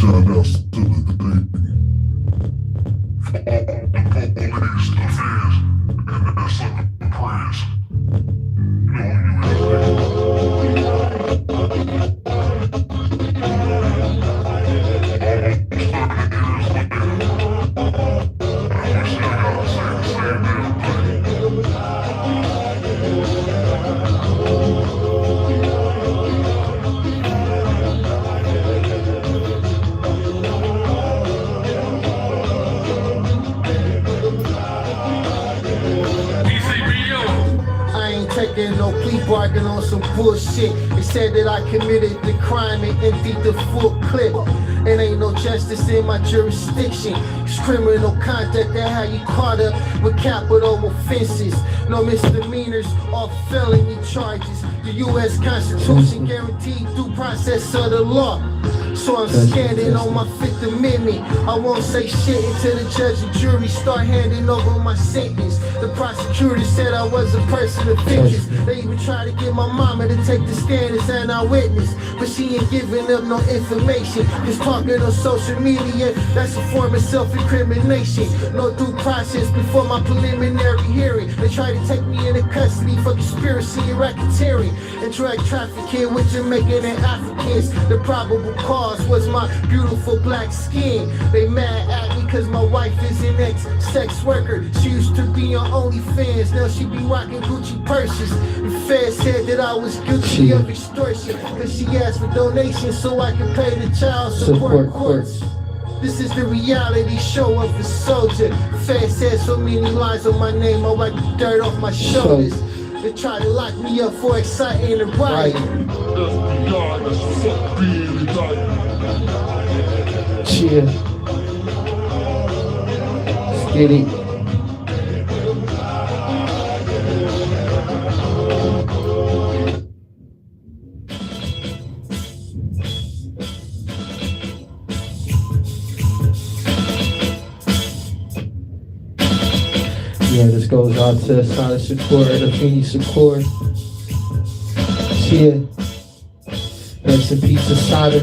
shout outs to the baby. For all the ladies, the fans, and their sucker prayers. You know taking no plea bargain on some bullshit. They said that I committed the crime and emptied the full clip. And ain't no justice in my jurisdiction. It's criminal conduct that how you caught up with capital offenses. No misdemeanors or felony charges. The U.S. Constitution guaranteed due process of the law. So I'm standing on my Fifth Amendment. I won't say shit until the judge and jury start handing over my sentence. The prosecutor said I was a person of interest. They even tried to get my mama to take the stand as an eyewitness, but she ain't giving up no information. Just talking on social media, that's a form of self-incrimination. No due process before my preliminary hearing. They tried to take me into custody for conspiracy and racketeering and drug trafficking with Jamaican and Africans. The probable cause was my beautiful black skin. They mad at me cause my wife is an ex-sex worker. She used to be on OnlyFans, now she be rocking Gucci purses. The Fed said that I was guilty of extortion cause she asked for donations so I could pay the child support courts. This is the reality show of the soldier. The Fed said so many lies on my name, I wipe the dirt off my shoulders. They try to lock me up for exciting and riot. FBI, that's fuck being indicted. Cheer. Let's get it. Yeah, this goes out to Sonic Shakur and Afeni Shakur. Cheer. Rest in peace to Sada.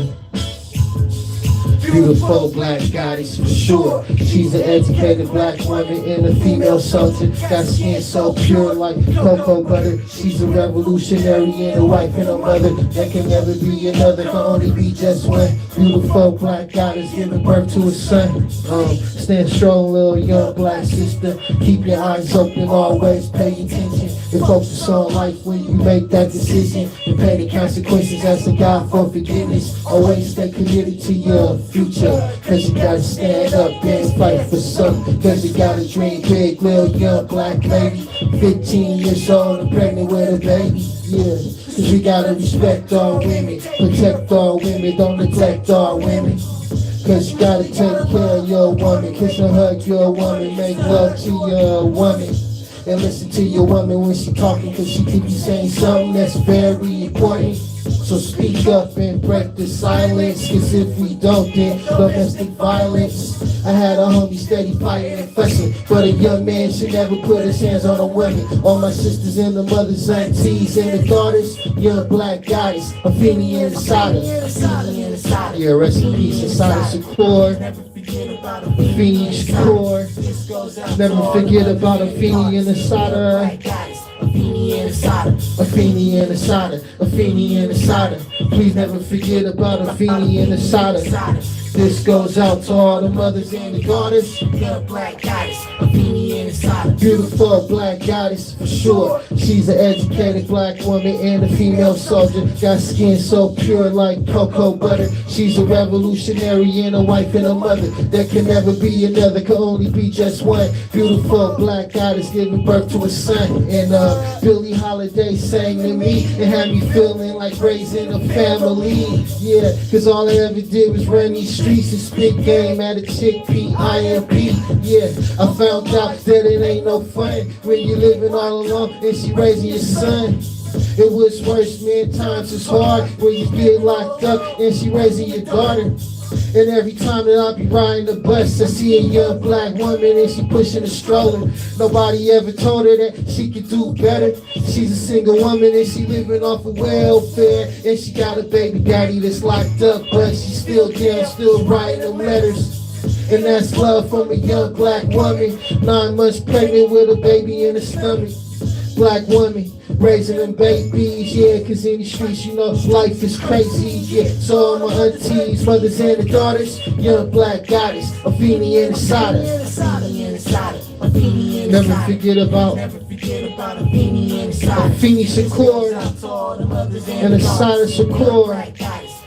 Beautiful black goddess for sure. She's an educated black woman and a female soldier. Got skin so pure like cocoa butter. She's a revolutionary and a wife and a mother. There can never be another, can only be just one. Beautiful black goddess giving birth to a son. Stand strong, little young black sister. Keep your eyes open, always pay attention. And focus on life when you make that decision. And pay the consequences, ask the God for forgiveness. Always stay committed to your future. Cause you gotta stand up and fight for something. Cause you gotta dream big, little young black lady. 15 years old and pregnant with a baby. Yeah. Cause we gotta respect all women, protect all women, don't neglect all women. Cause you gotta take care of your woman, kiss and hug your woman, make love to your woman. And listen to your woman when she talking, cause she could be saying something that's very important. So speak up and break the silence, cause if we don't, then domestic violence. I had a homie steady fighting and fussing, but a young man should never put his hands on a woman. All my sisters and the mothers, aunties, and the daughters, young black goddess, Afeni and Sada. Yeah, rest in peace, Sonic Shakur. Afeni Shakur. Never forget about Afeni and Sada. Afeni and Sada. Afeni and Sada. Afeni and Sada. Please never forget about Afeni and Sada. This goes out to all the mothers and the daughters. Young black goddess, Afeni and Sada. Beautiful black goddess for sure. She's an educated black woman and a female soldier. Got skin so pure like cocoa butter. She's a revolutionary and a wife and a mother. There can never be another, can only be just one. Beautiful black goddess giving birth to a son. And Billie Holiday sang to me and had me feeling like raising a family. Yeah, cause all I ever did was run these streets and spit game at a chick P.I.M.P. Yeah, I found out that it ain't no fun when you're living all alone and she raising your son. It was worse, man, times is hard when you get locked up and she raising your daughter. And every time that I be riding the bus, I see a young black woman and she pushing a stroller. Nobody ever told her that she could do better. She's a single woman and she living off of welfare. And she got a baby daddy that's locked up, but she still down, still writing them letters. And that's love from a young black woman, 9 months pregnant with a baby in her stomach. Black woman, raising them babies, yeah, cause in the streets, you know, life is crazy, yeah. So all my aunties, mothers and the daughters, young black goddess, a Feeny and a Sada. Never forget about a Feeny Shakur and a Sada Shakur.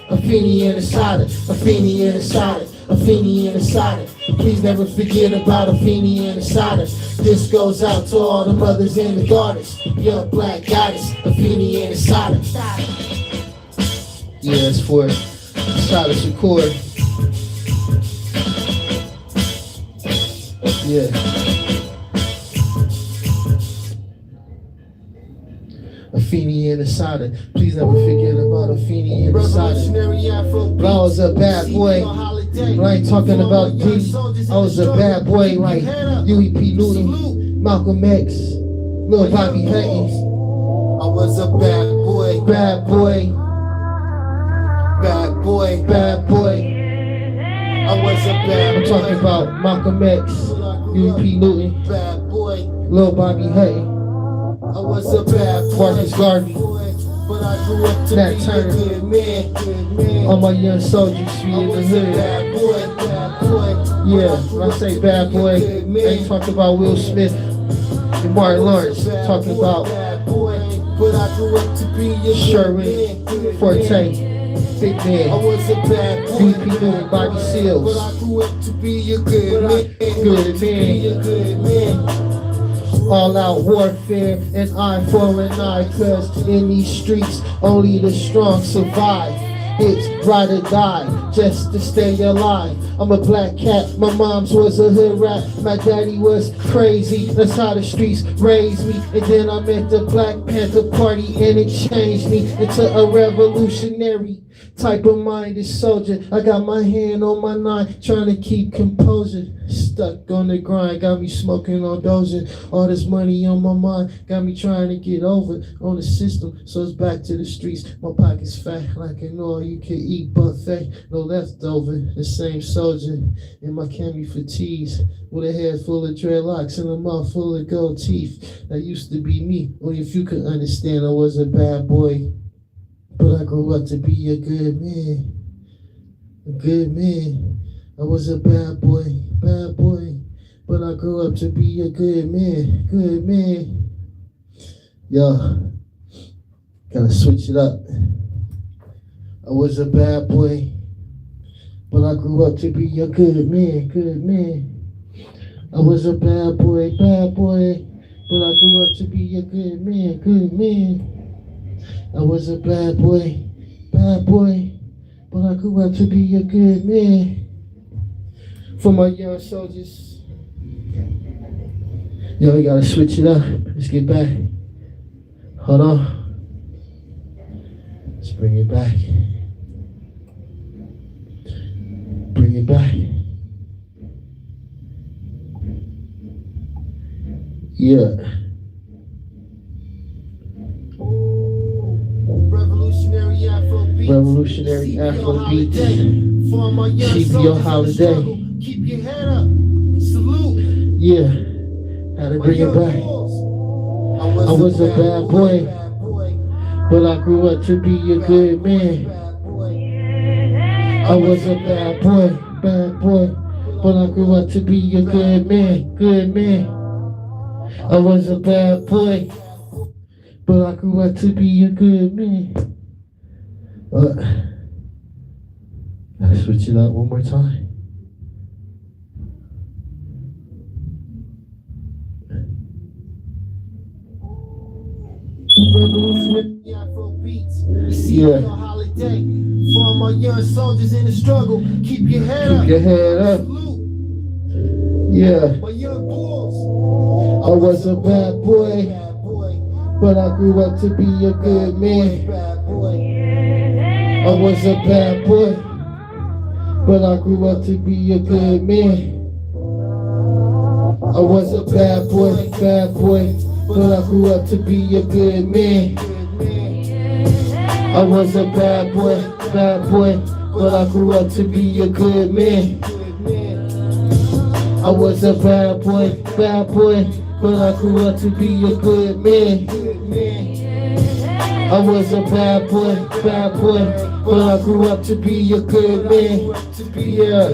A Feeny and a Sada, a Feeny and a Sada, a Feeny and a Sada. Please never forget about a Feeny and a Sada. This goes out to all the mothers and the daughters. Young black goddess, a Feeny and a Sada. Yeah, that's for Sada Shakur. Yeah. A Feeny and a Sada. Please never forget about a Feeny and a Sada. But I was a bad boy. But I ain't talking about D. I was a bad boy like Huey P. Newton, Malcolm X, Lil Bobby Hutton. I was a bad boy. Bad boy. Bad boy. Bad boy. I was a bad boy. I'm talking about Malcolm X, Huey P. Newton, bad boy. Lil Bobby Hutton. I was a bad boy, Marcus Garvey, but I grew up to Nat Turner. Be a good man. All my young soldiers be in the hood. Bad boy. Yeah, when I say bad boy, I ain't talking about Will Smith and Martin Lawrence. Talking about Sherman, Forte, Big Man, DP Newton, Bobby Seals. Good man. All out warfare, an eye for an eye, cause in these streets only the strong survive. It's ride or die, just to stay alive. I'm a black cat, my mom's was a hood rat, my daddy was crazy, that's how the streets raised me. And then I met the Black Panther Party and it changed me into a revolutionary type of minded soldier. I got my hand on my 9, trying to keep composure. Stuck on the grind, got me smoking on dozing. All this money on my mind, got me trying to get over on the system. So it's back to the streets. My pocket's fat like an all you can eat buffet. No leftover, the same soldier in my cami fatigues, with a head full of dreadlocks and a mouth full of gold teeth. That used to be me. Only if you could understand, I was a bad boy. But I grew up to be a good man. A good man. I was a bad boy. But I grew up to be a good man. Good man. Yo, gotta switch it up. I was a bad boy. But I grew up to be a good man. Good man. I was a bad boy. But I grew up to be a good man. Good man. I was a bad boy, but I grew up to be a good man. For my young soldiers, yo, we gotta switch it up. Let's get back. Hold on. Let's bring it back. Bring it back. Yeah. Revolutionary Afro beats. Keep your holiday. Keep your head up. Salute. Yeah. Had to bring it back. I was a bad boy, but I grew up to be a good man. I was a bad boy, but I grew up to be a good man. Good man. I was a bad boy, but I grew up to be a good man. Gotta switch it up one more time. Yeah. For my young soldiers in the struggle, keep your head up. Keep your head up. Yeah. I was a bad boy, but I grew up to be a good man. I was a bad boy, but I grew up to be a good man. I was a bad boy, but I grew up to be a good man. I was a bad boy, but I grew up to be a good man. I was a bad boy, but I grew up to be a good man. I was a bad boy, but I grew up to be a good man. Yeah.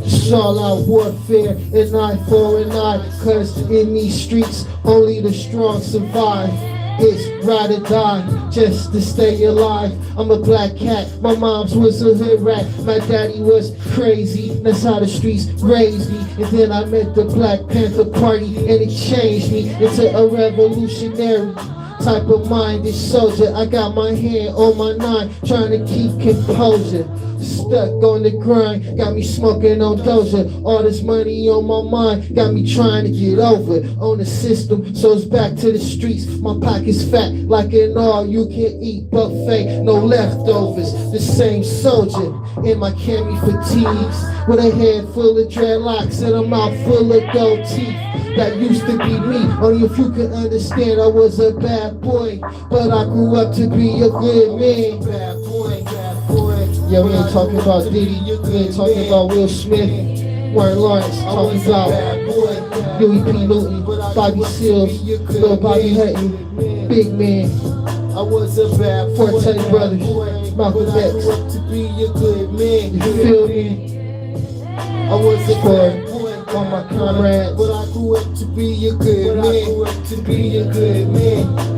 It's all out warfare, an eye for an eye, cause in these streets only the strong survive. It's ride or die, just to stay alive. I'm a black cat, my mom's was a hood rat. My daddy was crazy, that's how the streets raised me. And then I met the Black Panther Party and it changed me into a revolutionary type of minded soldier. I got my hand on my nine, trying to keep composure. Stuck on the grind, got me smoking on Doja. All this money on my mind, got me trying to get over on the system. So it's back to the streets, my pocket's fat like an all-you-can-eat buffet. No leftovers, the same soldier in my cami fatigues, with a head full of dreadlocks and a mouth full of gold teeth. That used to be me, only if you can understand. I was a bad boy, but I grew up to be a good man. Bad boy, yeah, we ain't talking about Diddy, we ain't talking about Will Smith, Warren Lawrence, talking about Huey P. Newton, Bobby Seals, Lil Bobby Hutton, Big Man, I was a bad boy, Forte Brothers, Malcolm X, to be a good man, you feel me? I was a bad boy, all my comrades, but I grew up to be a good man.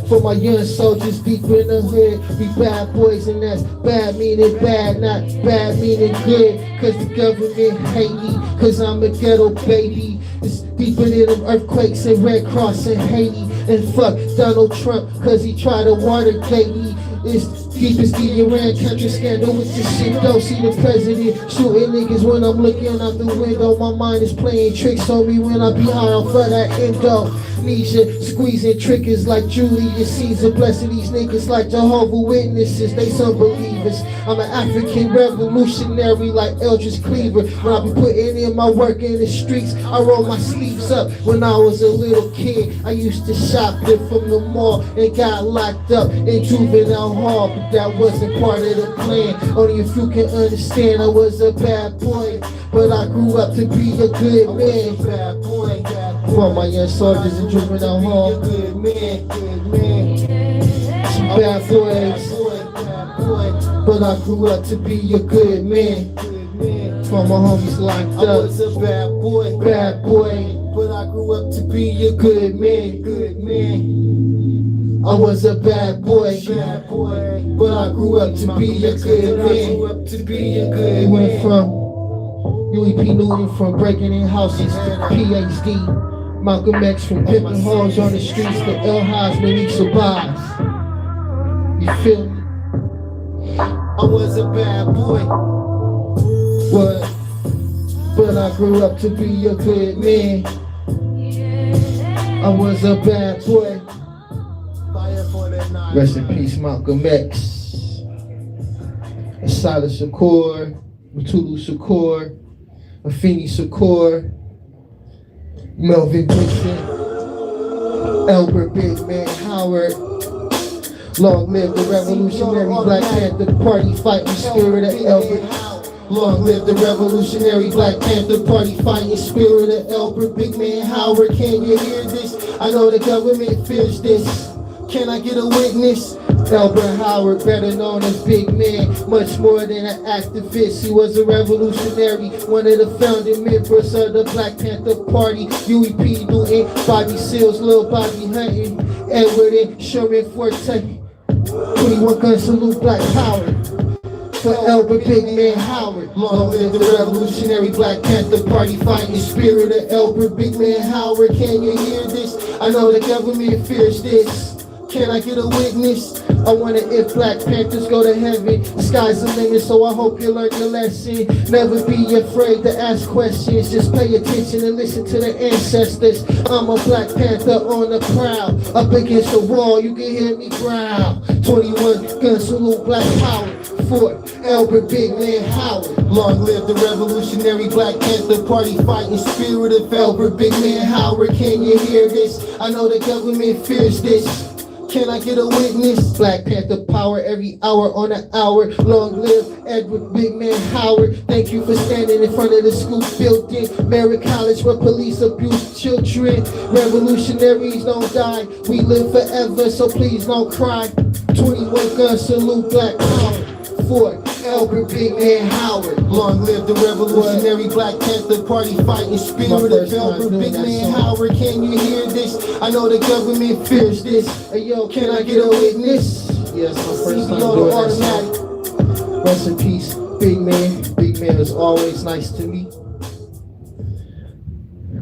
For my young soldiers deep in the hood, we bad boys, and that's bad meaning bad, not bad meaning good. Cause the government hate me, cause I'm a ghetto baby. It's deeper than them earthquakes and Red Cross in Haiti. And fuck Donald Trump, cause he tried to Watergate me. It's deep as the Iran country scandal with this shit. Don't see the president shooting niggas when I'm looking out the window. My mind is playing tricks on me when I be high off of that Indonesia. Squeezing triggers like Julius Caesar. Blessing these niggas like Jehovah Witnesses. They some believers. I'm an African revolutionary like Eldridge Cleaver. When I be putting in my work in the streets, I roll my sleeves up. When I was a little kid, I used to shoplift from the mall and got locked up in juvenile hall. But that wasn't part of the plan. Only if you can understand, I was a bad boy, but I grew up to be a good man. For my young soldiers in juvenile hall, some bad boys, but I grew up to be a good man. For my homies locked up, I was a bad boy, but I grew up to be a good man. I was a bad boy, but I grew up to be a good man. We went from Huey P. Newton, from breaking in houses to PhD. Malcolm X, from pimping hoes on the streets to El Haj when he survives. You feel me? I was a bad boy, but I grew up to be a good man. I was a bad boy. Rest in peace, Malcolm X. Asada Shakur, Mutulu Shakur, Afeni Shakur, Melvin Dixon, Albert Big Man Howard. Long live the revolutionary Black Panther Party fighting spirit of Albert. Long live the revolutionary Black Panther Party fighting spirit of Albert Big Man Howard. Can you hear this? I know the government fears this. Can I get a witness? Albert Howard, better known as Big Man, much more than an activist. He was a revolutionary, one of the founding members of the Black Panther Party. Huey P. Newton, Bobby Seals, Lil Bobby Hutton, Edward and Sherman Forte. 21 gun salute, Black Power. For Albert Big Man Howard. Long live the revolutionary Black Panther Party fighting the spirit of Albert Big Man Howard. Can you hear this? I know the government fears this. Can I get a witness? I wonder if Black Panthers go to heaven. The sky's the limit, so I hope you learn your lesson. Never be afraid to ask questions. Just pay attention and listen to the ancestors. I'm a Black Panther on the prowl. Up against the wall, you can hear me growl. 21 gun salute, Black power. Fort Albert, Big Man Howard. Long live the revolutionary Black Panther Party fighting spirit of Albert, Big Man Howard. Can you hear this? I know the government fears this. Can I get a witness? Black Panther power every hour on an hour. Long live Edward Big Man Howard. Thank you for standing in front of the school building. Merritt College where police abuse children. Revolutionaries don't die. We live forever, so please don't cry. 21 gun salute, Black power. Fort Albert, Big Man Howard. Long live the revolutionary Black Panther Party fighting spirit of Albert, Big Man Howard. Can you hear this? I know the government fears this. Hey yo, can I get a witness? Yes, my first time doing that. Rest in peace, Big Man. Big Man is always nice to me.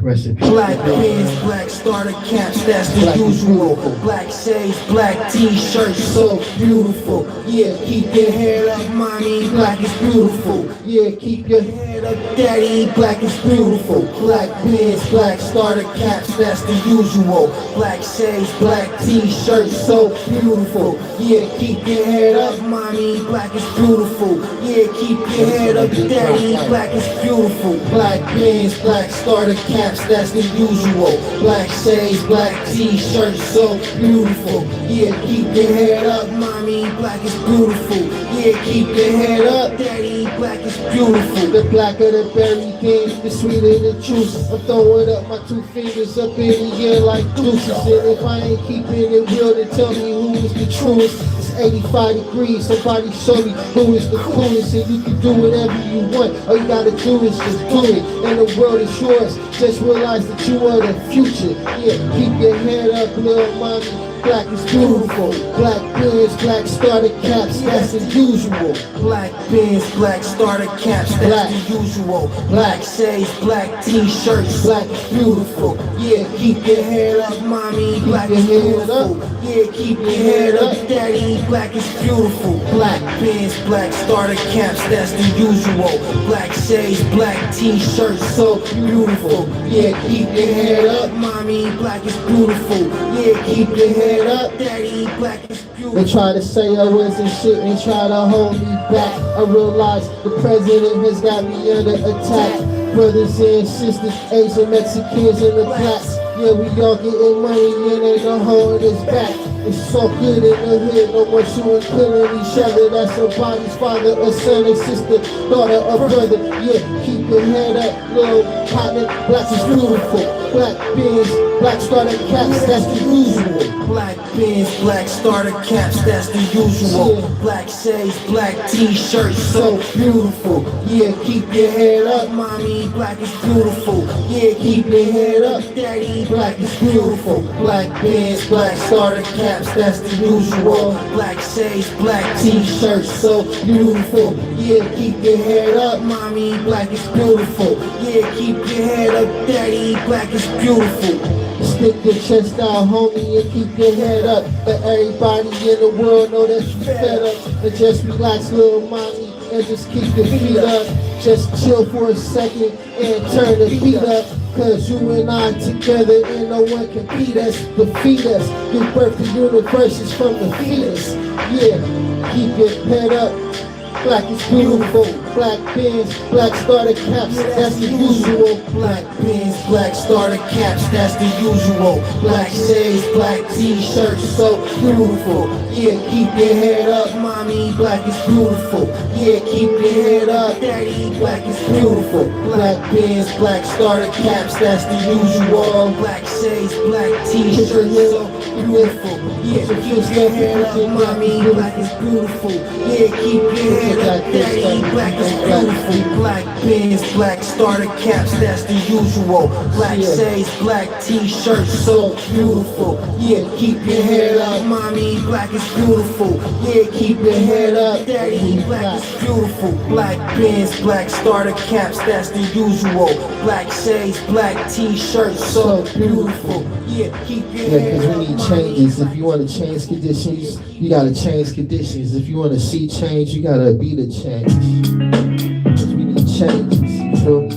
Rest in peace. Black pants, black starter caps, that's the usual. Black shades, black t-shirts, so beautiful. Yeah, keep your head up, mommy, black is beautiful. Yeah, keep your Head up, daddy, black is beautiful. Black pants, black starter caps, that's the usual. Black shades, black t-shirts, so beautiful. Yeah, keep your head up, mommy, black is beautiful. Yeah, keep your head up, daddy, black is beautiful. Black pants, black starter caps, that's the usual. Black shades, black t-shirts, so beautiful. Yeah, keep your head up, mommy, black is beautiful. Yeah, keep your head up, daddy, black is beautiful. The blacker the berry thing, the sweeter the juice. I'm throwing up my two fingers up in the air like deuces. And if I ain't keeping it real, then tell me who is the truest. It's 85 degrees, somebody show me who is the coolest. And you can do whatever you want, all you gotta do is just do it. And the world is yours, just realize that you are the future. Yeah, keep your head up, little mommy. Black is beautiful. Black pants, black starter caps, that's the usual. Black pants, black starter caps, that's the usual. Black shades, black t-shirts, black is beautiful. Yeah, keep your head up, mommy, black is beautiful. Yeah, keep your head up, daddy, black is beautiful. Black pants, black starter caps, that's the usual. Black shades, black t-shirts, so beautiful. Yeah, keep your head up, mommy, black is beautiful. Yeah, keep your head up, daddy, black is beautiful. They try to say I wasn't shit and try to hold me back. I realize the president has got me under attack. Brothers and sisters, Asian, Mexicans, and the blacks. Yeah, we all getting money and ain't no holding us back. It's so good in the hood, no more shooting, killing each other. That's somebody's father, a son, a sister, daughter, a brother. Yeah, keep your head up, little partner. Black is beautiful. Black beans, black starter caps, that's the usual. Black pants, black starter caps, that's the usual. Black shades, black t-shirts, so beautiful. Yeah, keep your head up, mommy, black is beautiful. Yeah, keep your head up, daddy, black is beautiful. Black pants, black starter caps, that's the usual. Black shades, black t-shirts, so beautiful. Yeah, keep your head up, mommy, black is beautiful. Yeah, keep your head up, daddy, black is beautiful. Stick your chest out, homie, and keep your head up. Let everybody in the world know that you fed up. And just relax, little mommy, and just keep your feet up. Just chill for a second and turn the beat up. Cause you and I together and no one can beat us, defeat us. Give birth to universes from the fetus. Yeah, keep your head up. Black is beautiful. Black pants, black starter caps, that's the usual. Black pants, black starter caps, that's the usual. Black shades, black t-shirts, so beautiful. Yeah, keep your head up, mommy, black is beautiful. Yeah, keep your head up, daddy, black is beautiful. Black pants, black starter caps, that's the usual. Black shades, black t-shirts, so beautiful. Yeah, keep your head up, mommy, black is beautiful. Yeah, keep your head up, daddy, black is beautiful. Black pants, black starter caps, that's the usual. Black shades, black t-shirts, so beautiful. Yeah, keep your head up, mommy, black is beautiful. Yeah, keep your head up, daddy, black is beautiful. Black pants, black starter caps, that's the usual. Black shades, black t-shirts, so beautiful. Yeah, keep your head up, changes. If you want to change conditions, you gotta change conditions. If you want to see change, you gotta be the change. 'Cause we need changes, you feel me?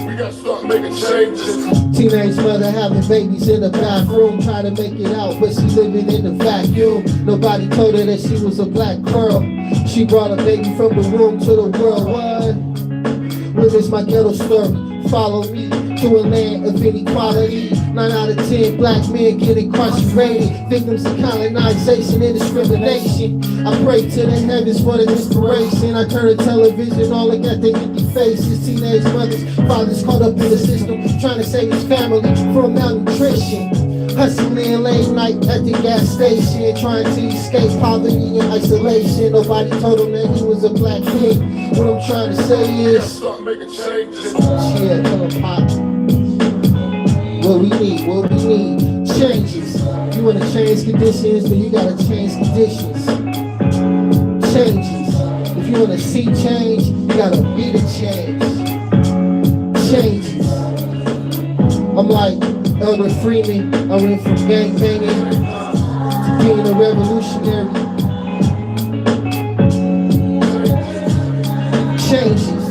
We gotta start making changes. Teenage mother having babies in the bathroom, trying to make it out, but she living in the vacuum. Nobody told her that she was a black girl. She brought a baby from the womb to the world. What? Witness my ghetto story. Follow me to a land of inequality. 9 out of 10 black men get incarcerated, victims of colonization and discrimination. I pray to the heavens for the inspiration. I turn the television on, look at their empty faces. Teenage mothers, fathers caught up in the system, trying to save his family from malnutrition. Hustling late night at the gas station, trying to escape poverty and isolation. Nobody told him that he was a black kid. What I'm trying to say is, Start making changes. yeah, tell him pop. What we need, changes. You wanna change conditions, then you gotta change conditions. Changes. If you wanna see change, you gotta be the change. Changes. I'm like Elder Freeman, I went from gang banging to being a revolutionary. Changes.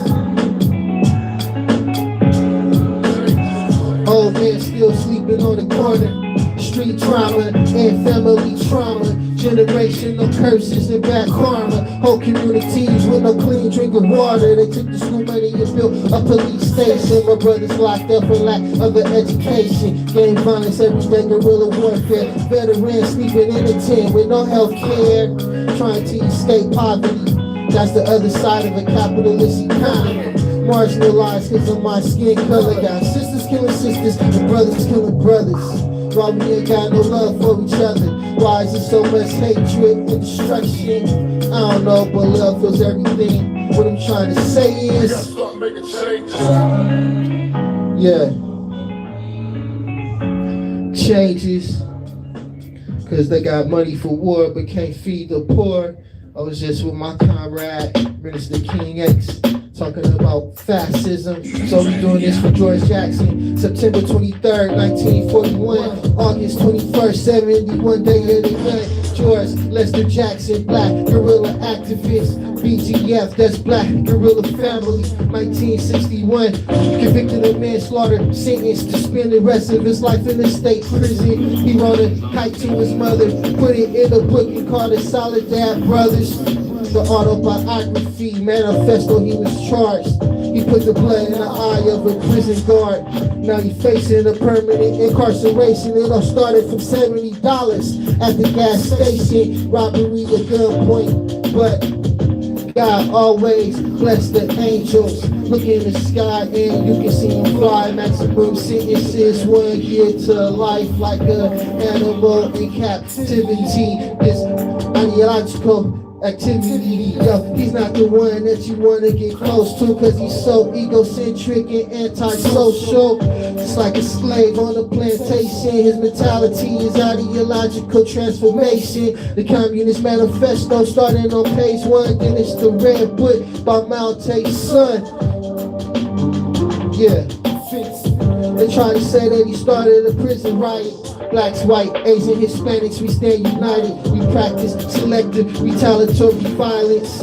Old man still sleeping on the corner. Street trauma and family trauma. Generational curses and bad karma. Whole communities with no clean drinking water. They took the school money and built a police station. My brothers locked up for lack of an education. Gang violence every day, guerrilla warfare. Veterans sleeping in a tent with no health care. Trying to escape poverty. That's the other side of a capitalist economy. Marginalized because of my skin color. Got sisters killing sisters and brothers killing brothers. Why we ain't got no love for each other? Why is there so much hatred and destruction? I don't know, but love feels everything. What I'm trying to say We gotta is, start making changes. yeah, changes. Cause they got money for war but can't feed the poor. I was just with my comrade, Minister King X, talking about fascism. So we doing this for George Jackson. September 23rd, 1941. August 21st, 71 day of the gun. George Lester Jackson, black guerrilla activist. BGF, that's black guerrilla family. 1961, convicted of manslaughter, sentenced to spend the rest of his life in a state prison. He wrote a kite to his mother, put it in a book and called it Solidad Brothers. The autobiography manifesto, he was charged. He put the blood in the eye of a prison guard. Now he facing a permanent incarceration. It all started from $70 at the gas station. Robbery at gunpoint, but God always bless the angels. Look in the sky and you can see them fly. Maximum sentences 1 year to life, like an animal in captivity. This ideological activity, yo, he's not the one that you want to get close to, cause he's so egocentric and antisocial. Just like a slave on a plantation, his mentality is ideological transformation. The Communist Manifesto starting on page 1, then it's the Red Book by Mao Tse-tung. Yeah, they try to say that he started a prison riot. Blacks, white, Asian, Hispanics, we stand united. We practice selective retaliatory violence.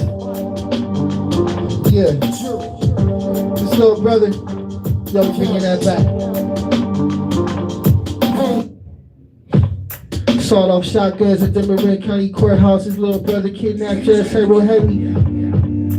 Yeah. This little brother, yo, bringing that back. Sawed off shotguns at the Marin County Courthouse. His little brother kidnapped Judge Harold Heavy.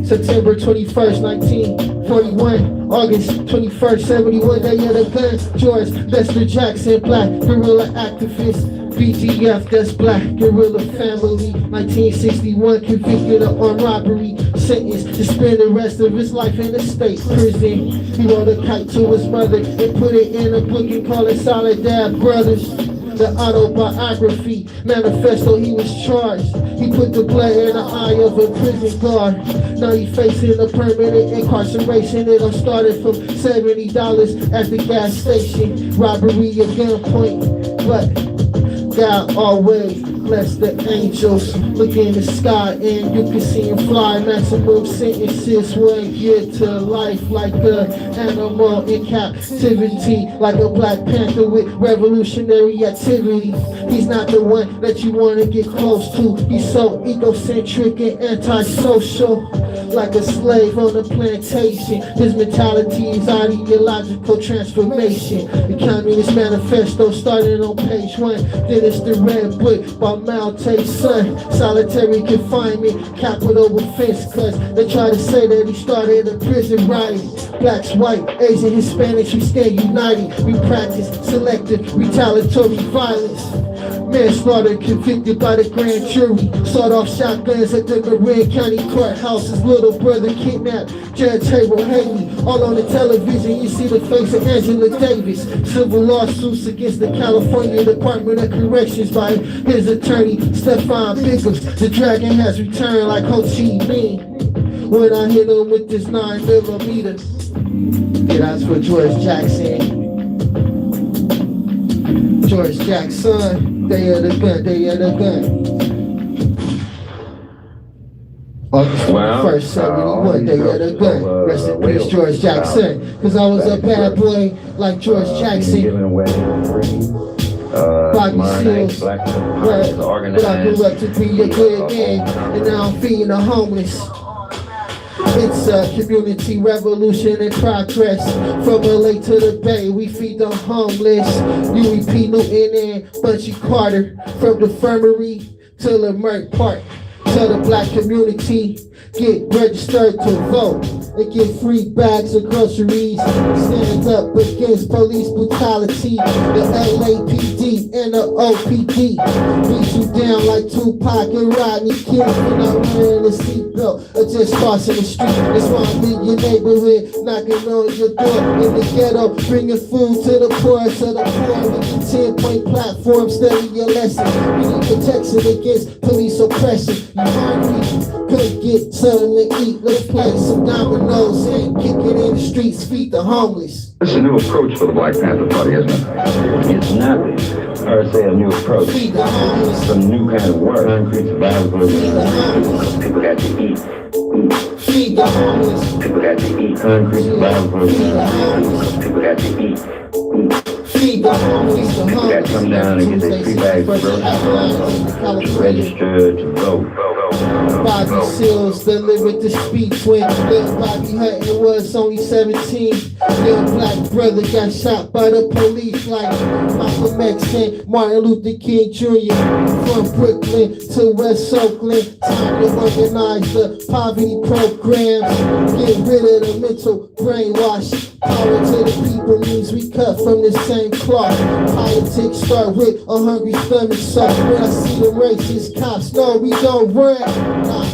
September 21st, 1941. August 21st, 71 day of the gun. George Lester Jackson, black guerrilla activist. BGF, that's black guerrilla family. 1961, convicted of armed robbery. Sentenced to spend the rest of his life in a state prison. He wrote a kite to his mother and put it in a book and called it Solidad Brothers. The autobiography manifesto, he was charged. He put the blood in the eye of a prison guard. Now he facing a permanent incarceration. It all started from $70 at the gas station. Robbery at gunpoint, but God always bless the angels. Look in the sky and you can see him fly. Maximum sentences 1 year to life, like an animal in captivity, like a Black Panther with revolutionary activity. He's not the one that you want to get close to. He's so egocentric and antisocial, like a slave on a plantation. His mentality is ideological transformation. The Communist Manifesto started on page 1. Then it's the Red Book by Malta's son. Solitary confinement, capital offense, cause they try to say that he started a prison riot. Blacks, white, Asian, Hispanics, we stand united. We practice selective retaliatory violence. Manslaughter convicted by the grand jury. Sawed off shotguns at the Marin County courthouse. His little brother kidnapped. Judge Table Haley. All on the television you see the face of Angela Davis. Civil lawsuits against the California Department of Corrections by his attorney Stefan Biggums. The dragon has returned like Ho Chi Minh when I hit him with this 9mm. Yeah, that's for George Jackson. George Jackson, day of the gun, day of the gun. August 21st, 71, day of the gun. Rest in peace, George Jackson. Cause I was a bad boy like George Jackson. Bobby Seals, but I grew up to be a good man, and now I'm feeding the homeless. It's a community revolution in progress. From LA to the Bay, we feed the homeless. UEP Newton and Bunchy Carter. From the infirmary to the Merck Park. Tell the black community, get registered to vote and get free bags of groceries. Stand up against police brutality. The LAPD and the OPD beat you down like Tupac and Rodney King for not wearing a seatbelt or just crossing the street. That's why I'm in your neighborhood, knocking on your door in the ghetto, bringing food to the poor, so the poor with the 10-point platform, study your lesson. We need protection against police oppression. You hungry? Could get something to eat. Let's play some dominoes and kick it in the streets, feed the homeless. This is a new approach for the Black Panther Party, isn't it? It's not, or say a new approach. Feed the homeless. It's a new kind of work. Concrete survival. Feed the homeless. People got to eat. Feed the homeless. People got to eat. Concrete survival. Feed the homeless. People got to eat. Feed the homeless. People got to come down and get their free bags of groceries. Register to vote. Bobby Seals delivered the speech when little Bobby Hutton was only 17. Young black brother got shot by the police like Malcolm X and Martin Luther King Jr. From Brooklyn to West Oakland, time to organize the poverty programs. Get rid of the mental brainwash. Power to the people means we cut from the same cloth. Politics start with a hungry stomach, so when I see the racist cops, no, we don't run. Nah,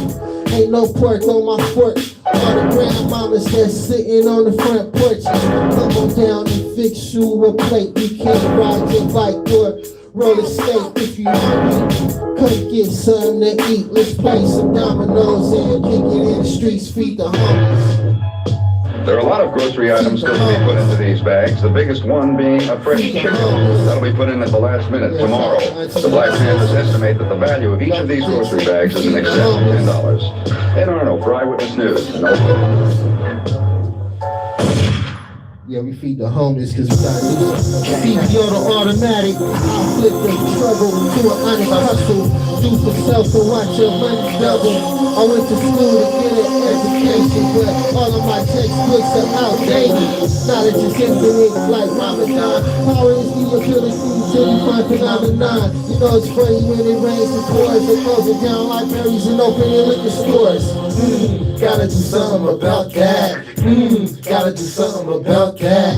ain't no pork on my fork. All the grandmamas that's sitting on the front porch. Come on down and fix you a plate. You can't ride your bike or roller skate if you hungry. Come get something to eat. Let's play some dominoes and kick it in the streets, feed the homeless. There are a lot of grocery items still to be put into these bags, the biggest one being a fresh chicken. That'll be put in at the last minute tomorrow. The Black Panthers estimate that the value of each of these grocery bags is in excess of $10. In Arnold, for Eyewitness News. Yeah, we feed the homeless because we got to do something. Feed the automatic. I'll flip the struggle to an honest hustle. Do for self and watch your money double. I went to school to get an education, but all of my textbooks are outdated. Knowledge is infinite like Ramadan. Power is the ability to define phenomenon. You know it's funny when it rains and pours. It goes it down like berries and opening liquor stores. Gotta do something about that. Gotta do something about that.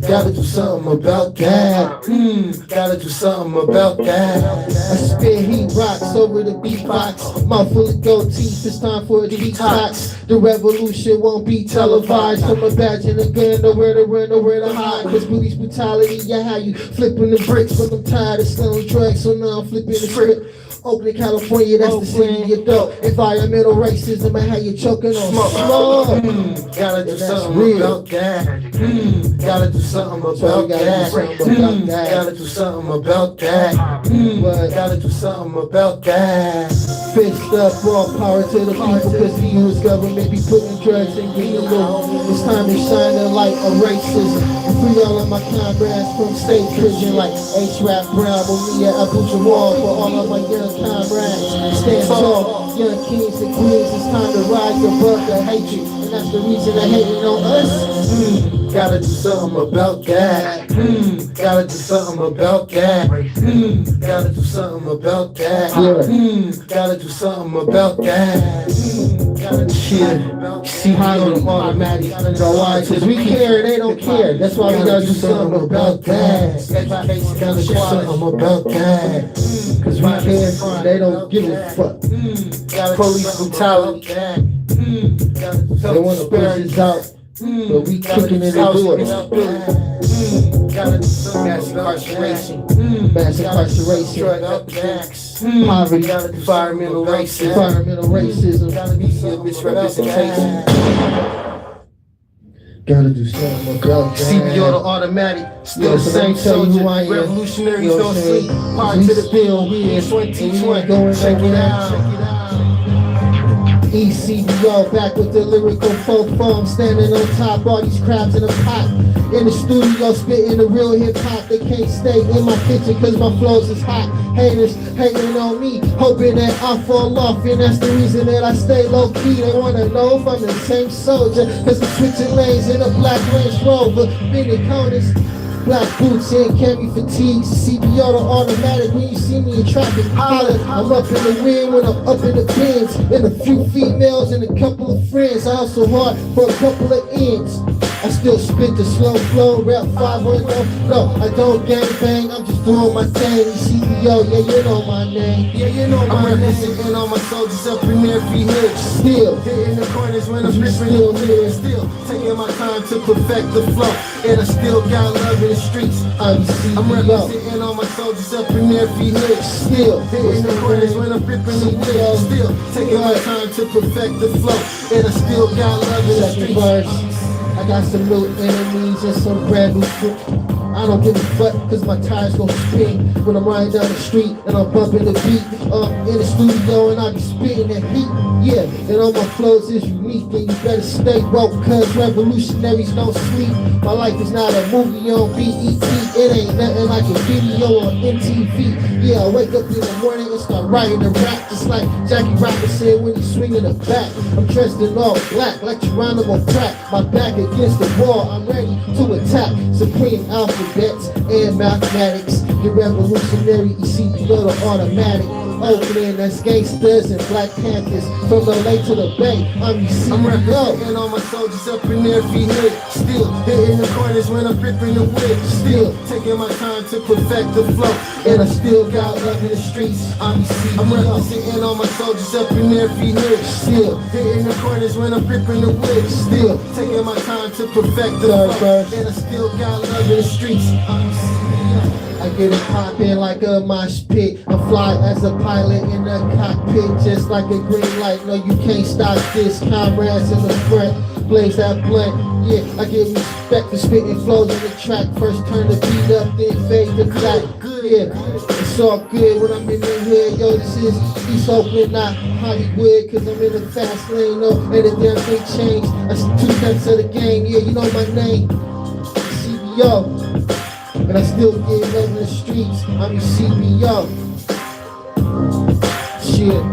Gotta do something about that. Gotta do something about that. I spit heat rocks over the beatbox. Mouth full of gold teeth, it's time for a detox. The revolution won't be televised. From a badge and a gun, nowhere to run, nowhere to hide. Cause police brutality, yeah, how you flipping the bricks. But I'm tired of selling drugs, so now I'm flipping the script. Oakland, California, that's the city you throw. Environmental racism and how you choking on smoke. Gotta do something real. about that. Gotta do something about that. Gotta do something about that. Gotta do something about that. Fist up, all power to the people, cause the US government be putting drugs in green law. It's time to shine the light of racism. Free all of my comrades from state prison like H-Rap Brown, Maria Abdul-Jawad. For all of my young comrades, stand tall, young kings and queens. It's time to rise above the hatred, and that's the reason they're hating on us. Gotta do something about that. Gotta do something about that. Gotta do something about that. Gotta do something about that. See how the automatic, cause we care, they don't care. That's why we gotta do something about that. Education, gotta do something about that. Cause we care, they don't give a fuck. Police brutality. They wanna push us out, but we kicking in the doors. Mass incarceration. Mass incarceration. Drug epidemics. Poverty. Environmental racism. Environmental racism. Misrepresentation. Gotta do something about that. CBO the automatic, still the same soldier. Revolutionaries don't sleep. Part to the bill, we in 2020. Check it out. ECBO back with the lyrical folk form, standing on top, all these crabs in a pot. In the studio, spitting the real hip hop. They can't stay in my kitchen cause my flows is hot. Haters hating on me, hoping that I fall off, and that's the reason that I stay low key. They wanna know if I'm the same soldier, cause I'm switching lanes in a black Range Rover. Mini corners, black boots and cami fatigues. CBO the automatic, when you see me in traffic, holler. I'm up in the wind when I'm up in the bins. And a few females and a couple of friends. I hustle hard for a couple of ends. I still spit the slow flow, rap 500. No, I don't gang bang, I'm just doing my thing. CBO, yeah, you know my name. Yeah, you know my name. I'm representing all my soldiers up in every hood. Still hitting the corners when I'm ripping the hood. Still taking my time to perfect the flow. And I still got love in the streets. I'm representing all my soldiers up in every hood. Still hitting the corners when I'm ripping the hood. Still taking my time to perfect the flow. And I still got love in the streets. I got some new enemies and some brand new shit. I don't give a fuck cause my tires gon' spin when I'm riding down the street and I'm bumping the beat in the studio and I be spitting that heat. Yeah, and all my flows is unique and you better stay woke cause revolutionaries don't sleep. My life is not a movie on BET. It ain't nothing like a video on MTV. Yeah, I wake up in the morning and start writing a rap just like Jackie Robinson when he's swinging the bat. I'm dressed in all black like Geronimo Pratt. My back against the wall, I'm ready to attack. Supreme alphabets and mathematics. The revolutionary ECBO the automatic. Oakland, that's gangsters and Black Panthers. From LA to the Bay, I'm representing all my soldiers up in every hood. Still hitting the corners when I'm ripping the wood. Still taking my time to perfect the flow. And I still got love in the streets. I'm representing all my soldiers up in every hood. Still hitting the corners when I'm ripping the wood. Still taking my time to perfect the flow. And I still got love in the streets. I get it poppin' like a mosh pit. I fly as a pilot in the cockpit, just like a green light. No, you can't stop this. Comrades in the front, blaze that blunt. Yeah, I give respect to spitting flows on the track. First turn the beat up, then fade the black. Yeah, it's all good when I'm in the hood. Yo, this is East Oakland, not Hollywood, cause I'm in the fast lane. No, and the damn thing changed. That's 2 steps of the game. Yeah, you know my name, CBO. And I still get love in the streets. I'm your CBO. Shit.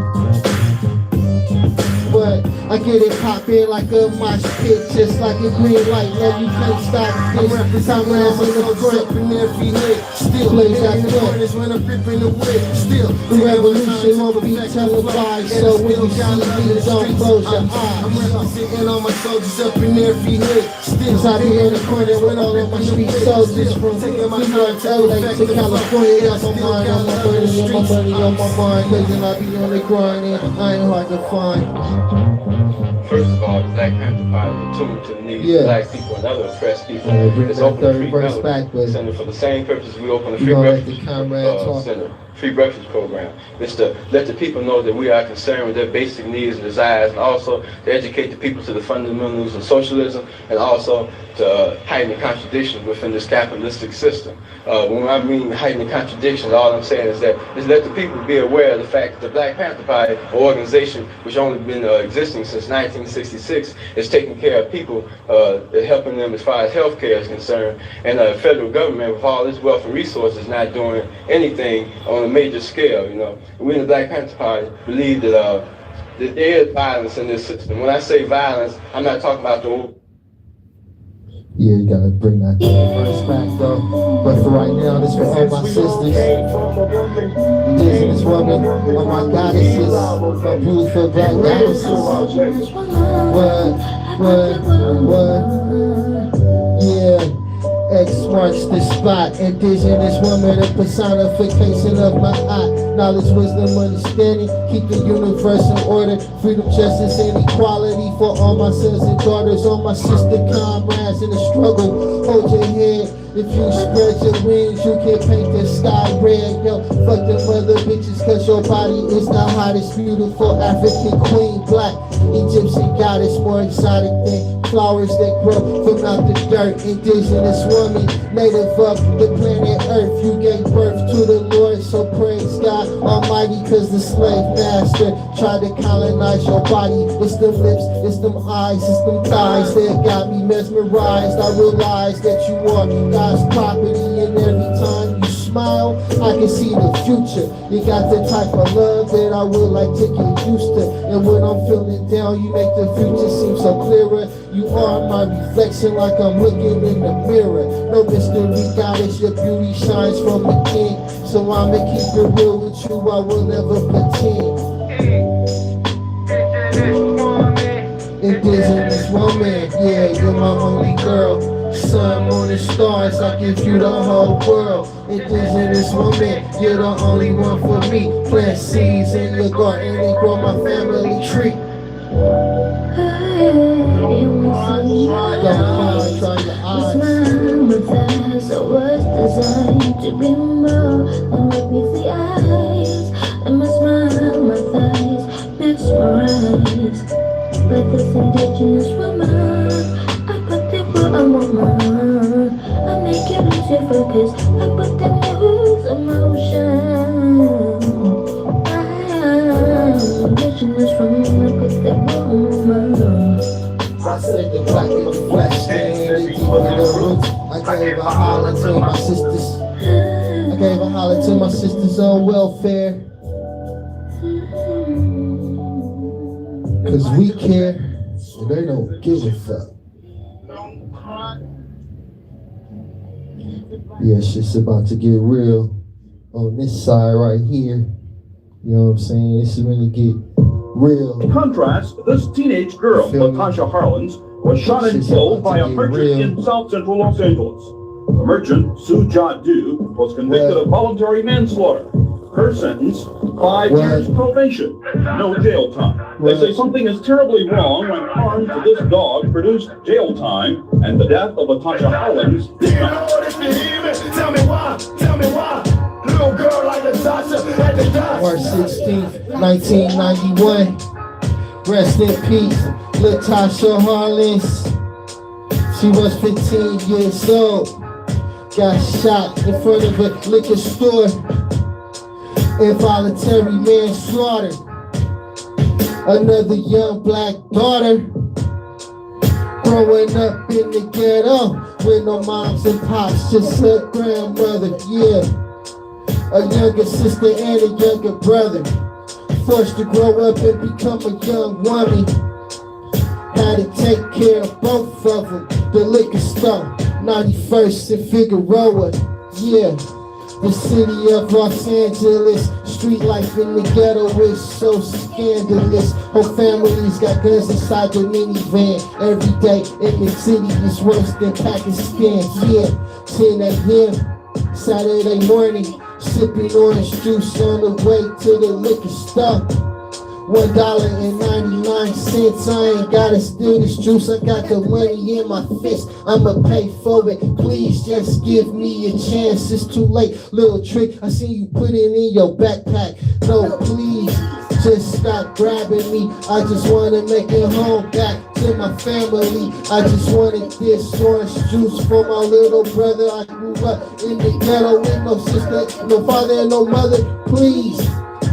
But I get it poppin' like a mosh pit, just like a green light. No, you can't stop this. Comrades in the front, in every hood. Still blaze that hitting the corners when I'm ripping the wood. Still the revolution won't be televised, so when you see me, don't close your eyes. I'm representing all my soldiers up in every hood. Still I be in the corner with all of my street soldiers from New York to LA to California. Got my mind on my money, on my money, on my mind. Cause I be on the grind and I ain't hard to find. First of all, the Black Panther Party tuned to the needs of black people and other oppressed people. Bring It's that open third free verse melody back, but center for the same purpose we open the you free gonna let the refuge comrade talk. center. free breakfast program. It's to let the people know that we are concerned with their basic needs and desires, and also to educate the people to the fundamentals of socialism, and also to heighten the contradictions within this capitalistic system. When I mean heighten the contradictions, all I'm saying is that let the people be aware of the fact that the Black Panther Party, an organization which only been existing since 1966, is taking care of people, helping them as far as health care is concerned, and the federal government with all its wealth and resources not doing anything on a major scale. You know, we in the Black Panther Party believe that there is violence in this system. When I say violence, I'm not talking about the old. Yeah, you gotta bring that verse back though. But for right now, this for all my sisters. Indigenous women, all my goddesses, my beautiful black goddesses. What? Yeah. X marks the spot. Indigenous woman, the personification of my eye. Knowledge, wisdom, understanding. Keep the universe in order. Freedom, justice, and equality for all my sons and daughters. All my sister comrades in the struggle. Hold your head. If you spread your wings, you can paint the sky red. Yo, fuck them other bitches, cause your body is the hottest. Beautiful African queen, black Egyptian goddess, more exotic than flowers that grow from out the dirt. Indigenous woman, native of the planet Earth. You gave birth to the Lord, so praise God Almighty, cause the slave master tried to colonize your body. It's them lips, it's them eyes, it's them thighs that got me mesmerized. I realized that you are God's property, and every time you smile, I can see the future. You got the type of love that I would like to get used to. And when I'm feeling down, you make the future seem so clearer. You are my reflection, like I'm looking in the mirror. No mystery goddess, your beauty shines from within. So I'ma keep it real with you, I will never pretend. Indigenous woman, yeah, you're my only girl. Sun, moon, and stars, I give you the whole world. Indigenous woman, you're the only one for me. Plant seeds in your garden and grow my family tree. So what's designed to be more than make me see eyes? And my smile, my thighs, mesmerized by this indigenous woman. I put the world on my mind. I make you lose your focus. I put the news emotion. I'm indigenous woman. I put the woman. I said the black in the flesh, and deep in the roots. I gave a holler to my sisters. I gave a holler to my sisters on welfare. Cause we care, and they don't give a fuck. Yeah, shit's about to get real on this side right here. You know what I'm saying? This is when it get real. In contrast, this teenage girl, Latasha Harlins, was shot and killed by a merchant in South Central Los Angeles. The merchant, Sue Jadu, was convicted of voluntary manslaughter. Her sentence, 5 years probation, no jail time. They say something is terribly wrong when harm to this dog produced jail time, and the death of Latasha Harlins did not. Tell me why, little girl like Latasha had to die. March 16th, 1991. Rest in peace, Latasha Harlins. She was 15 years old. Got shot in front of a liquor store. Involuntary manslaughter. Another young black daughter. Growing up in the ghetto with no moms and pops, just a grandmother, yeah. A younger sister and a younger brother. Forced to grow up and become a young woman. Had to take care of both of them. The liquor store, 91st and Figueroa, yeah. The city of Los Angeles, street life in the ghetto is so scandalous. Whole families got guns inside the minivan. Every day in the city is worse than Pakistan, yeah. 10 a.m. Saturday morning, sipping orange juice on the way to the liquor store. $1.99. I ain't gotta steal this juice. I got the money in my fist. I'ma pay for it. Please just give me a chance. It's too late. Little trick, I seen you put it in your backpack. No, please. Just stop grabbing me. I just wanna make it home back to my family. I just wanted this orange juice for my little brother. I grew up in the ghetto with no sister, no father, and no mother. Please,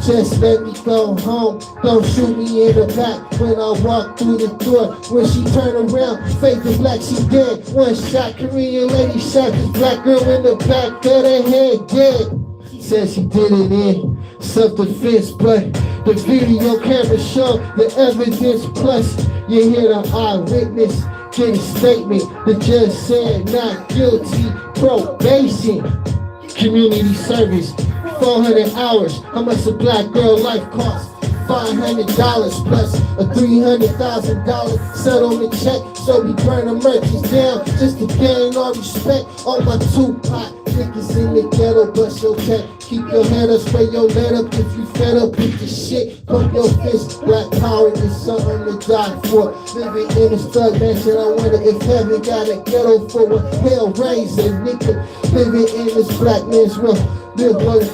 just let me go home. Don't shoot me in the back when I walk through the door. When she turn around, fake the black, she dead. One shot, Korean lady shot this black girl in the back of the head, dead. Said she did it in self-defense, but the video camera showed the evidence. Plus, you hear the eyewitness get a statement. The judge said not guilty, probation, community service, 400 hours. How much a black girl life cost? $500 plus a $300,000 settlement check. So we burn the merchants down just to gain all respect. On my Tupac niggas in the ghetto, bust your cat. Keep your head up, spray your lead up. If you fed up with the shit, pump your fist. Black power is something to die for. Living in a thug mansion, I wonder if heaven got a ghetto for a hell raiser, nigga. Living in this black man's world. Live like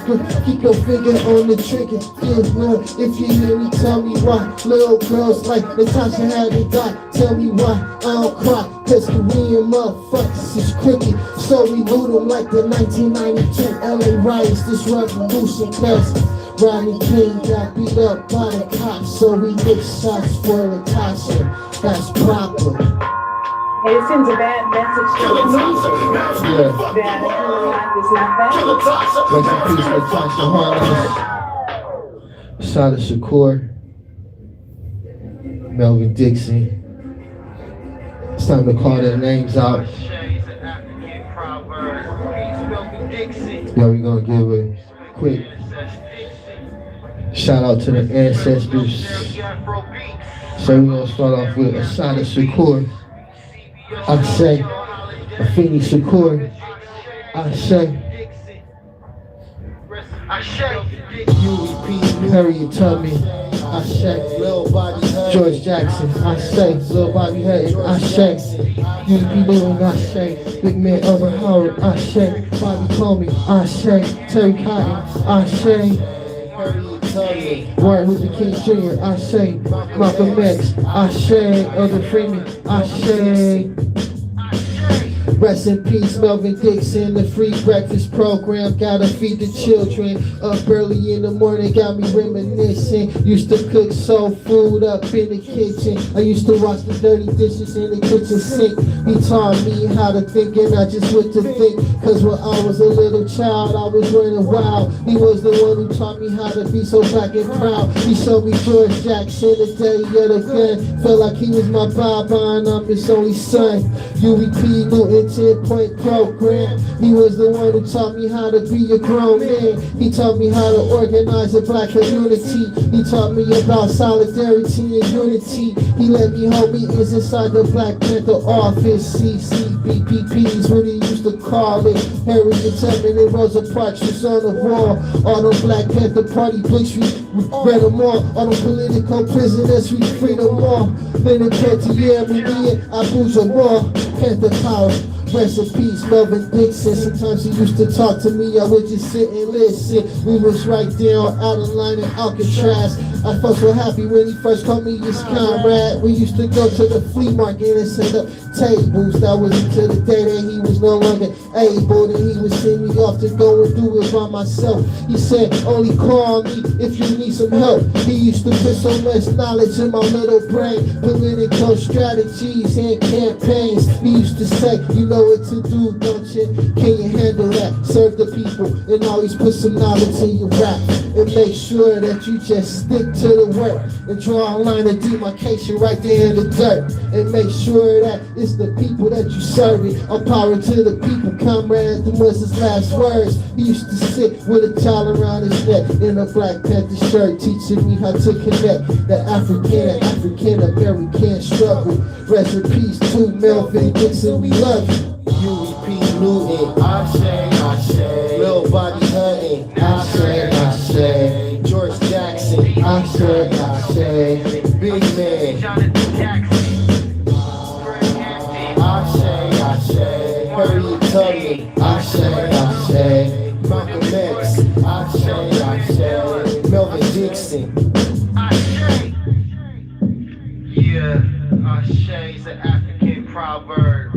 keep your finger on the trigger. Yeah, no, if you hear me, tell me why. Little girls like Natasha had to die. Tell me why I don't cry. Cause Korean motherfuckers is crooked. So we loot them like the 1992 LA riots. This revolution cause Rodney King got beat up by the cops. So we get shots for Natasha. That's proper. It sends a bad message to the police that human life is not valuable. Rest in peace, Natasha Harlins. Sada Shakur. Melvin Dixon. It's time to call their names out. Yeah, we're gonna give a quick shout out to the ancestors. So we're gonna start off with Sada Shakur. I say, Afeni Shakur. I say, Harriet Tubman. I say, George Jackson. I say, Lil Bobby Hutton. I say, UP Little. I say, Big Man Albert Howard. I say, Bobby Comey. I say, Terry Cotton. I say, Martin Luther King Jr. I say, Malcolm X. I say, Elder Freeman. I say, rest in peace, Melvin Dixon. The free breakfast program, gotta feed the children. Up early in the morning, got me reminiscing. Used to cook soul food up in the kitchen. I used to wash the dirty dishes in the kitchen sink. He taught me how to think and not just what to think. Cause when I was a little child, I was running wild. He was the one who taught me how to be so black and proud. He showed me George Jackson the day of the gun. Felt like he was my Baba and I'm his only son. UEP Newton 10-point program. He was the one who taught me how to be a grown man. He taught me how to organize a black community. He taught me about solidarity and unity. He let me hold meetings inside the Black Panther office. CCBPPs, what he used to call it. Harriet Tubman and Rosa Parks was on the wall. All them Black Panther Party books, we read them all. All them political prisoners, we freed them all. Then in Cartier, me and Abu Jamal, Panther power. Rest in peace, Melvin Dixon. Sometimes he used to talk to me, I would just sit and listen. We was right there on out of line in Alcatraz. I felt so happy when he first called me his comrade. We used to go to the flea market and set up tables. That was until the day that he was no longer able. Then he would send me off to go and do it by myself. He said, only call me if you need some help. He used to put so much knowledge in my little brain. Political strategies and campaigns. He used to say, you know what to do, don't you? Can you handle that? Serve the people and always put some knowledge in your rap. And make sure that you just stick to the work and draw a line of demarcation right there in the dirt. And make sure that it's the people that you serving. All power to the people, comrade. Them was his last words. He used to sit with a towel around his neck in a Black Panther shirt, teaching me how to connect the African-American struggle. Rest in peace to Melvin Dixon, we love you. UEP Newton, I say, Lil Bobby Hutton, I say, George Jackson, I say. Harriet Tubman, Ashe, Malcolm X, Ashe, Melvin Dixon. Yeah, Ashe is an African proverb.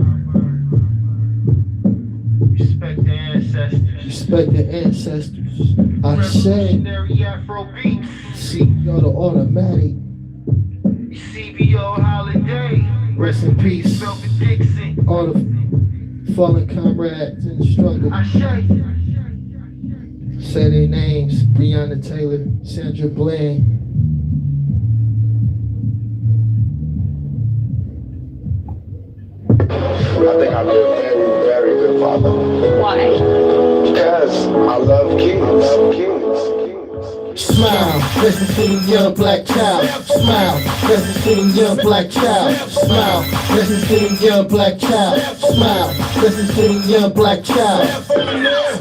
Respect the ancestors. Respect the ancestors. Ashe. Revolutionary Afro beats. CEO the automatic. CBO holiday. Rest in peace. Melvin Dixon. All the fallen comrades in the struggle. Ashe. Say their names: Breonna Taylor, Sandra Bland. I think I'd be a very, very good father. Why? Because I love kings. Smile, listen to the young black child. Smile, listen to the young black child. Smile, listen to the young black child. Smile, listen to the young black child.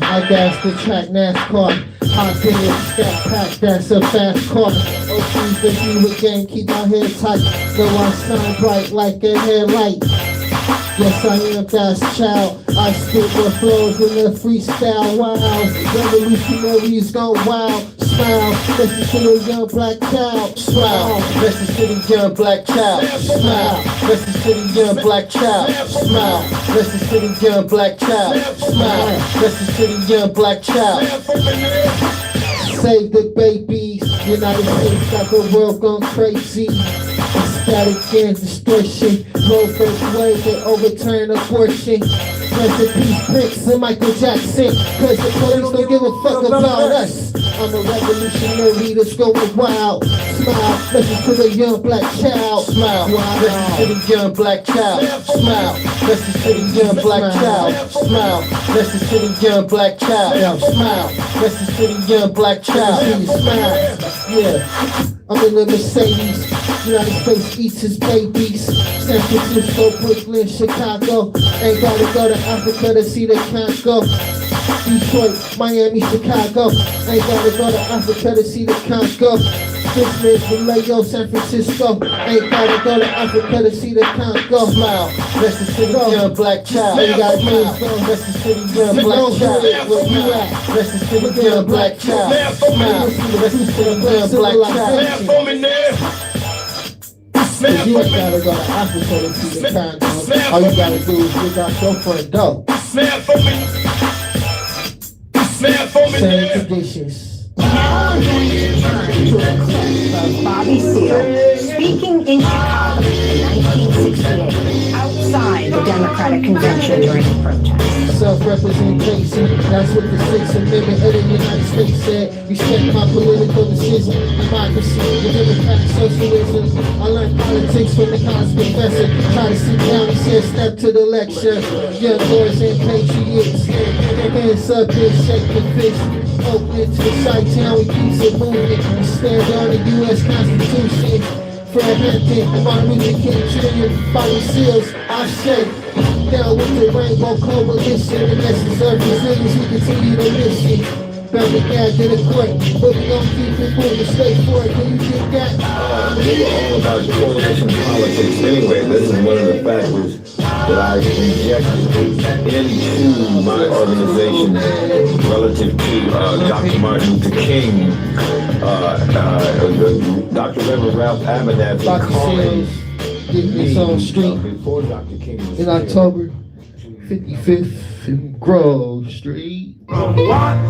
I gas the track NASCAR. Hot in stack pack, that's a fast car. OC's the you again, keep my head tight. Though I shine bright like a headlight. Yes, I am God's child. I spit more flows in the freestyle. Wow, revolutionaries go wild. Smile, listen to the young black child. Smile, listen to the young black child. Smile, listen to the young black child. Smile, listen to the young black child. Smile, listen to the young black child. Save the babies. United States got the world gone crazy. Static and distortion. Roe first wave that overturn abortion. Rest in peace, Prince and Michael Jackson. Cause the police don't give a fuck about us. I'm a revolutionary that's going wild. Smile, listen to the young black child. Smile, listen to the young black child. Smile, listen to the young black child. Smile, listen to the young black child. Smile, listen to the young black child. Smile, yeah. I'm in the Mercedes. United States eats his babies. San Francisco, Brooklyn, Chicago. Ain't gotta go to Africa to see the Congo. Detroit, Miami, Chicago. Ain't gotta go to Africa to see the Congo. Christmas, Vallejo, San Francisco. Ain't gotta go to Africa to see the Congo. Smile, listen to the young black child. Ain't gotta move, listen to the young black child. Where you at? Listen to the young black child. Smile, listen to the young black child. Cause you ain't gotta go to Africa to see the Congo. All you gotta do is dig out your front door. Same conditions. Now I'm going to turn to a clip of Bobby Seale speaking in Chicago in 1968, outside the Democratic Convention during a protest. Self-representation, that's what the Sixth Amendment of the United States said. Respect my political decision, democracy, the democratic socialism. I learned politics from the college professor. Try to sit down, he said, step to the lecture. Young boys and patriots, hands up and shake the fist. Oakland to the Chi-Town, we keep it moving. We stand on the U.S. Constitution. Fred Hampton, Martin Luther King Jr., Bobby Seals, Ashe. Down with the Rainbow Coalition, and let's deserve resilience, we continue the mission. Bound to gag to the court, but we gon' keep it moving straight forward. Can you get that? We were all about coalition politics anyway. This is one of the factors that I injected into my organization relative to Dr. Martin Luther King, Dr. Reverend Ralph Abernathy calling me on street before Dr. King was in October, 55th and Grove Street. From Watts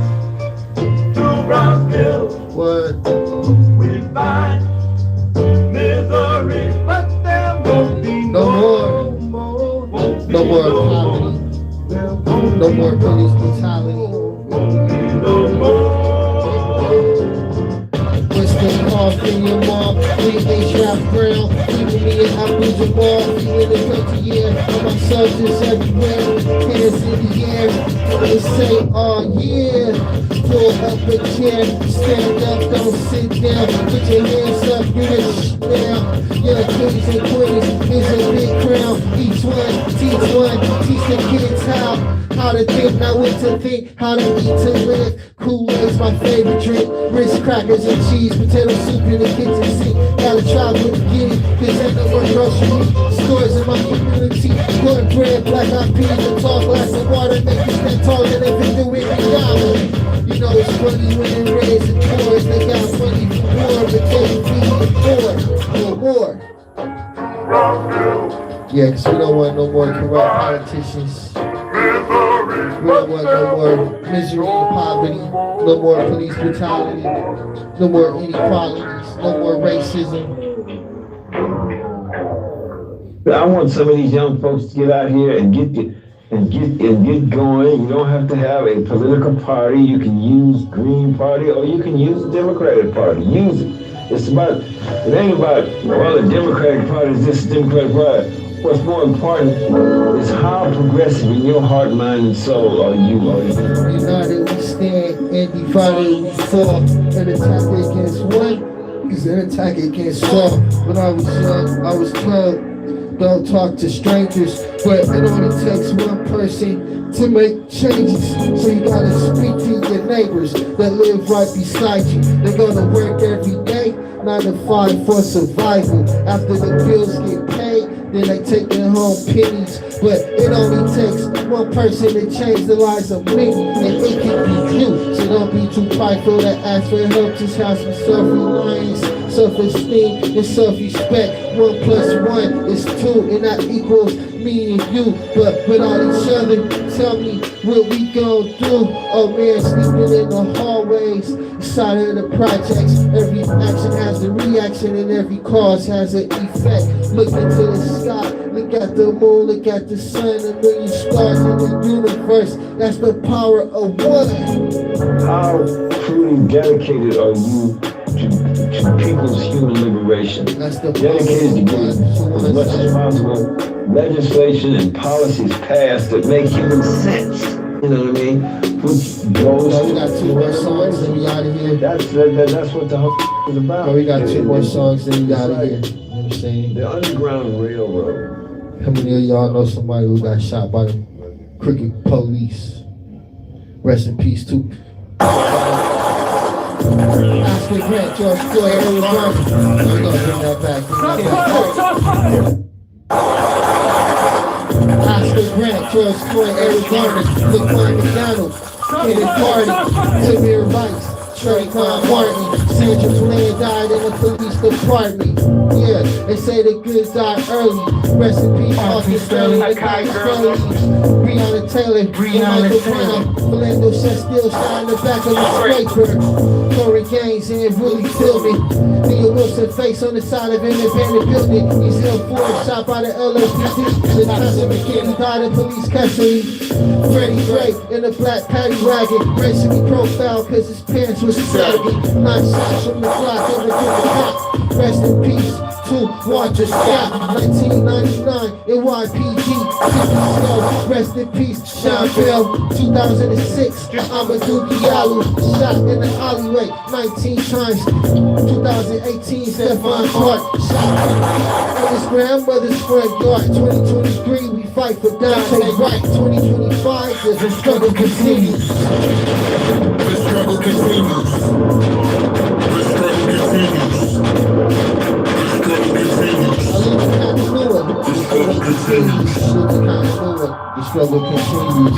to Brownsville, What? we find misery, but there won't be No more poverty. No more police brutality. no more. Winston coffee and mom, they trap ground, keeping me in apples and ball, feeling the country, yeah. All my soldiers everywhere, hands in the air. They say, oh yeah, pull up a chair, stand up, don't sit down, put your hands up, get it down. Yeah, kings and queens is a big crown. Each one, teach the kids how to think, not what to think, how to eat to live. Kool-Aid's my favorite drink. Ritz crackers and cheese, potato soup in the kitchen sink. Gotta try with the get it, cause ain't no more grocery stores in my community. Corn bread, black eyed peas, and tall glass of water, make you stand taller than Victor Dollar. You know it's funny when it rains and pours. They got money for war, but they feed more. Yeah, cause we don't want no more corrupt politicians. We don't want no more misery and poverty, no more police brutality, no more inequalities, no more racism. I want some of these young folks to get out here and get going. You don't have to have a political party. You can use Green Party or you can use the Democratic Party. Use it. It ain't about, well, the Democratic Party is this Democratic Party. What's more important is how progressive in your heart, mind, and soul are you? United we stand and divided we fall. An attack against one is an attack against all. When I was young, I was told, don't talk to strangers, but it only takes one person to make changes. So you gotta speak to your neighbors that live right beside you. They go to work every day, 9 to 5 for survival. After the bills get paid, then they take their home pennies. But it only takes one person to change the lives of many, and it can be you. So don't be too prideful to ask for help. Just have some self-reliance, self-esteem, and self-respect. 1 plus 1 is 2, and that equals me and you. But without each other, tell me what we gon' do. Oh man, sleeping in the hallways, inside of the projects. Every action has a reaction, and every cause has an effect. Look into the sky, look at the moon, look at the sun, a million stars in the universe. That's the power of one. How truly dedicated are you to people's human liberation? That's the dedicated to getting as much as possible legislation and policies passed that make human sense. You know what I mean? Which goes. We got 2 more songs and we out of here. That's what the whole is about. We got 2 more songs and we out of here. You know what I'm saying? The Underground Railroad. How many of y'all know somebody who got shot by the crooked police? Rest in peace too. Oscar Grant, George Floyd, Eric Garner. We're gonna bring that back. Oscar Grant, George Floyd, Eric Garner, LaQuan McDonald, Kenneth Carter, Tamir Rice, Trayvon Martin, Sandra Bland died in the police department. Yeah, they say the good die early. Rest in peace, Marcus Sterling, the guy Sterling, Breonna Taylor, Michael Brown, Philando Shestill shot in the back of the scraper. Corey Gaines and Willie Tillman. Leah Wilson face on the side of an abandoned building. Ezel Ford shot by the LSPD. The Johnson McKinney died in police custody. Freddie Gray in a black paddy wagon. Racially profiled cause his pants was sagging. 9 shots from the block over to the cop. Rest in peace to Walter Scott. 1999 in YPG. Rest in peace, Sean Bell. 2006, Amadou Diallo shot in the alleyway 19 times. 2018, Stephon Clark shot in his grandmother's front yard. 2023, we fight for Dante Wright. 2025, the struggle continues. The struggle continues. The struggle continues. The struggle continues.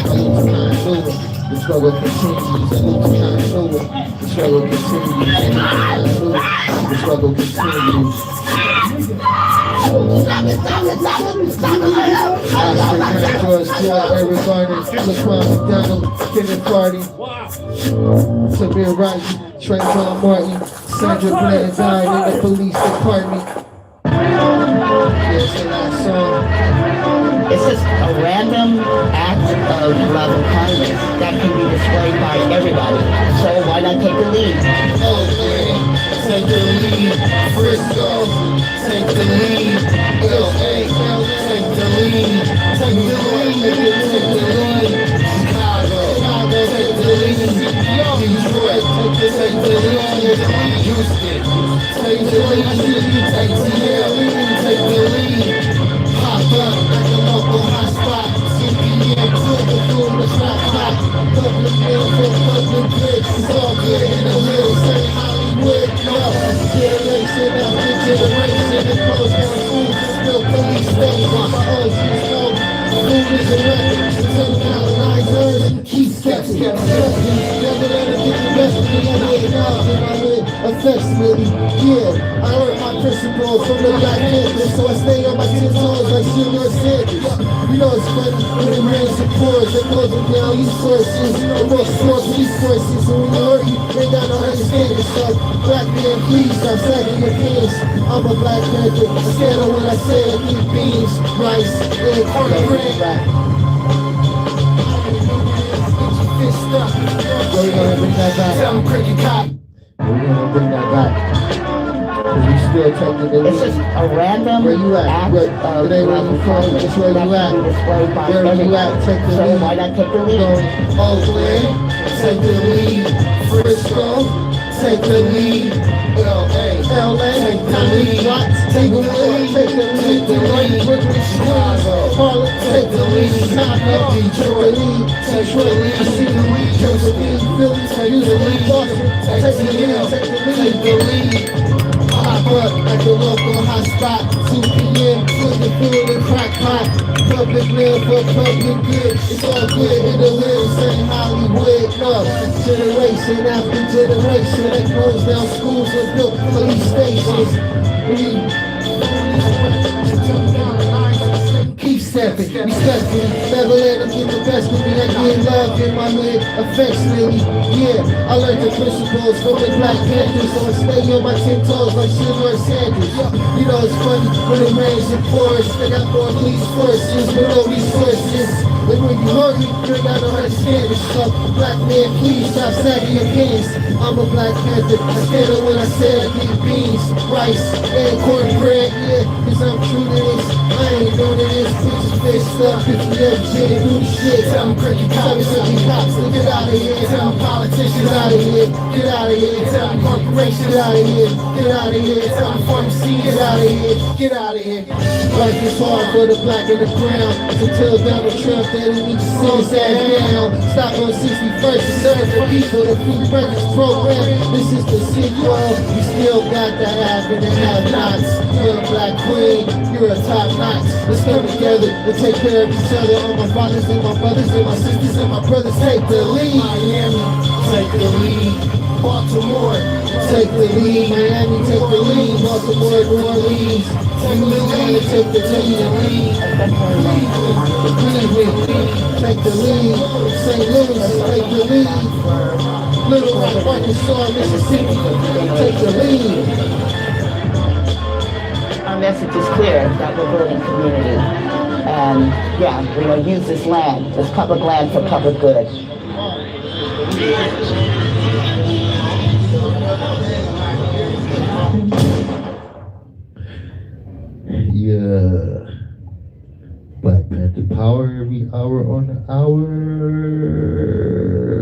The struggle continues. The struggle continues. The struggle continues. George Floyd, Eric Garner, LaQuan McDonald, Kenneth Carter, Tamir Rice, Trayvon Martin, Sandra Bland died in the police department. It's just a random act of love and kindness that can be displayed by everybody. So why not take the lead? Oh yeah, take the lead. Frisco, take the lead. LA, take the lead. Take the lead, nigga, take the lead. Chicago, take the lead. Detroit, take the lead. Houston, take the lead. ATL, take the lead. Pop up at the local hot spot. CPN, doing the shot clock. Public bill for public good. It's all good in the middle. Say Hollywood, no. Generation after generation. The close down schools and still police states. My OGs know resurrected. Until the lines earned, keep steps, never let it get the best of me. I wait now in my head, affects me. Yeah, I learned my principles from the Black Panthers, so I stay on my 10 toes like Senior Sanders. You know it's funny when it rains and pours, they close them down resources. The more sports resources, and when you hurt, they got no understanding. So, black man, please stop sagging your pants. I'm a Black Panther. I stand on what I say. I eat beans, rice, and cornbread. Fist up. We're gonna bring that back. Tell them cricket cop. We're gonna bring that back. Cause we still taking the This is a random where you at? act Where, of it ain't where you from, it's where you at. displayed by Where you everybody. at? Take the So lead. why not take the lead? Oakland, take the lead. Frisco, take the lead. LA, take the lead. Take the lead. Take the lead. Take the lead. Brooklyn, Chicago, Harlem, take the lead. Chicago, Detroit, take the lead. I see the lead. Kansas City, Philly, take the lead. Boston, take the lead. Take the lead. Pop up at the local hot spot. 2 p.m. Cooking food and crack pot. Public land for public good. It's all good in the hood. St. Hollywood. No. Generation after generation that closed down schools and built police stations. Keep stepping, respectfully, never let them get the best of me. I get love in my head, affectionately. Yeah, I learned the principles from the Black Panthers, so I stay on my 10 toes like Senior Sanders. You know it's funny when it rains and pours, they got more police forces with no resources. And when you hungry, you ain't got no understanding. So, black man, please stop sagging your pants. I'm a Black Panther. I stand on what I said. I eat beans, rice, and cornbread. Yeah, cause I'm true to this. I ain't known to this. Bitches fist up, 50FJ, do shit. Tell them cricket cops, get out of here. Tell them politicians, get out of here. Get out of here. Tell them corporations, get out of here. Get out of here. Tell them pharmacies, get out of here. Get out of here. Life is hard for the black and the brown. Until Donald Trump, they don't need to sit his ass down. Stop on 61st to serve the people. The free breakfast program. This is the sequel. We still got the have and the have-nots. You're a black queen. You're a top notch. Let's come together and take care of each other. All my fathers and my brothers and my sisters and my brothers. Take the lead. Miami, take the lead. Baltimore, take the lead. Miami, take the lead. Baltimore, New Orleans, take the lead. Take the lead. Cleveland, take the lead. St. Louis, take the lead. Little Rock, Arkansas, Mississippi, take the lead. Our message is clear that we're building community. And yeah, we're going to use this land, this public land for public good. Yeah. Black Panther power every hour on the hour.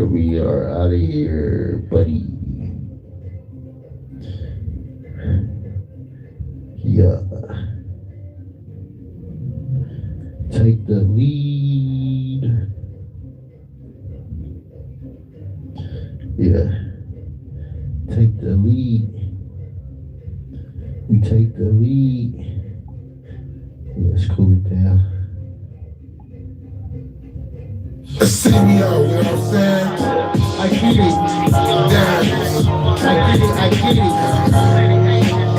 We are out of here, buddy. Yeah. Take the lead. Yeah. Take the lead. We take the lead. Let's cool it down. See me out, you know what I'm saying? I get it. Dance. I get it.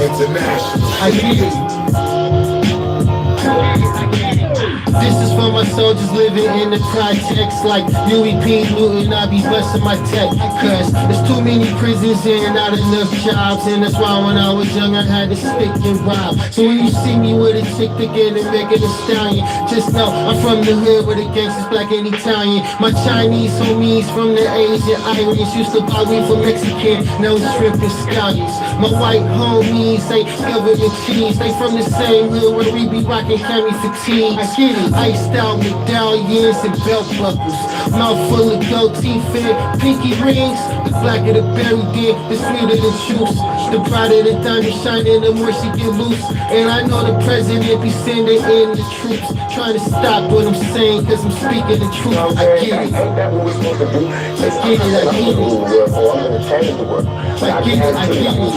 International. I get it. This is for my soldiers living in the projects like UEP, Newton. I be busting my tech, cause there's too many prisons and not enough jobs. And that's why when I was young I had to stick and rob. So when you see me with a chick again and making a stallion, just know I'm from the hood where the gangsters black and Italian. My Chinese homies from the Asian Irish used to buy weed from Mexican, no shrimp and scallions. My white homies ain't covered in cheese. They from the same hood where we be rocking cami fatigues. I get it. Iced out medallions and belt buckles. Mouth full of gold teeth and pinky rings. The blacker the berry deer, the sweeter the juice. The brighter the diamond shining, the more she get loose. And I know the president be sending in the troops. trying to stop what I'm saying, cause I'm speaking the truth. I get it. Ain't that what we're supposed to do? I get it, I get it. I'm gonna change the world. I get it, I get it.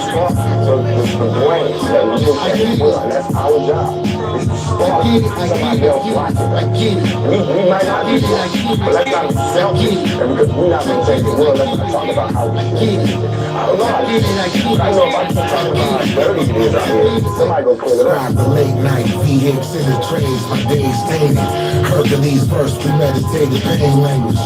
So the brain, and we just change the world, and that's our job. It's to spark somebody else watching. I get it. We might not be there, but let's not be selfish. And because we're not gonna change the world, let's not talk about how we change it. I don't know. I know if I keep talking about how dirty it is out here, somebody gonna clean it up. The late night VX in the trays, my days tainted. Hercules verse, premeditated pain language.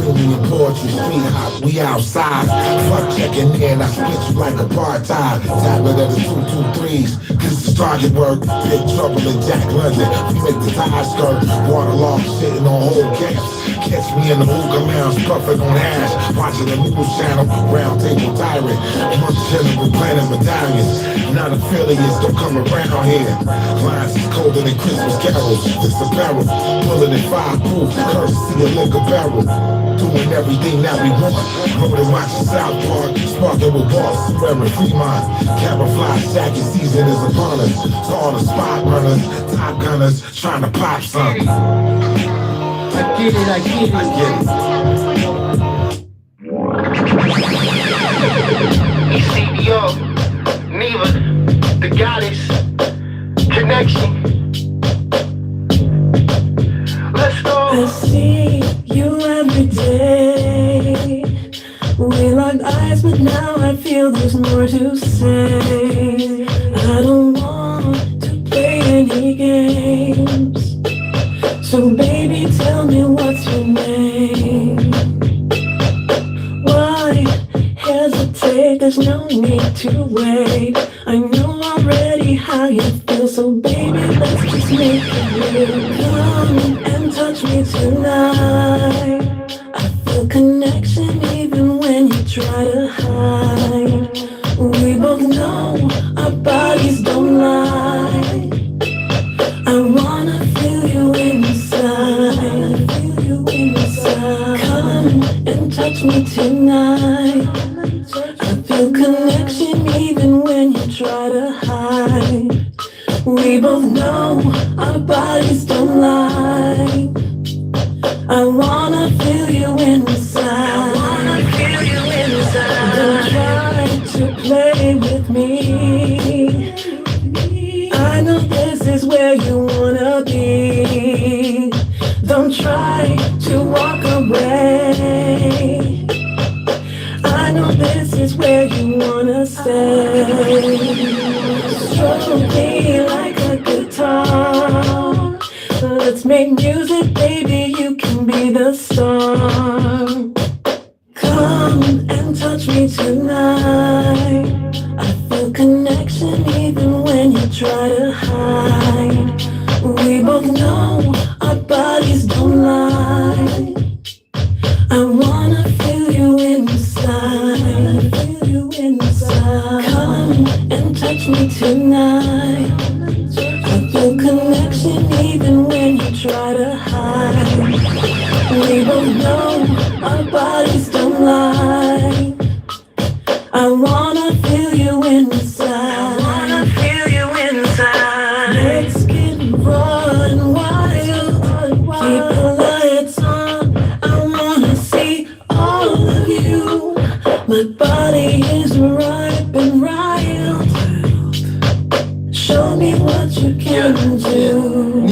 Premium poetry, street hop, we outside. Fuck checking in, I split you like apartheid. Tablet of the 223s, this is target work. Big trouble in Jack London. We make the tire skirt, waterlogged, sitting on whole camps. Catch me in the hookah lounge, puffing on hash. Watching the news channel, round table tyrant. Munch general planning medallions. Not affiliates, don't come around here. Lines is colder than Christmas carols. This apparel, bullet and fireproof, courtesy of liquor barrel. Doing everything that we want. Rolling watching South Park, sparking with boss, wearing Fremont. Camouflage jacket season is upon us. To all the spot runners, top gunners, trying to pop something. I get it, I get it, I get it. ECBO, Neva, the goddess, connection. Let's go. I see you every day. We locked eyes, but now I feel there's more to say. I don't want to play any games. So baby, tell me what's your name? Why hesitate? There's no need to wait. I know already how you feel, so baby, let's just make it real. Come and touch me tonight. I feel connection even when you try to hide. We both know our bodies don't lie. I wanna feel you inside. Come and touch me tonight. I feel connection even when you try to hide. We both know our bodies don't lie. I wanna feel you inside. Don't try to play with me. I know this is where you wanna be. Don't try to walk away. I know this is where you wanna stay. Stroke me like a guitar. Let's make music, baby, you can be the star. Come and touch me tonight. I feel connection even when you try to hide. We both know our bodies don't lie. I wanna feel you inside. Come and touch me tonight. I feel connection even when you try to hide. We both know our bodies don't lie. I wanna feel you inside. Let's get raw and wild. Keep the lights on. I wanna see all of you. My body is ripe and riled. Show me what you can do.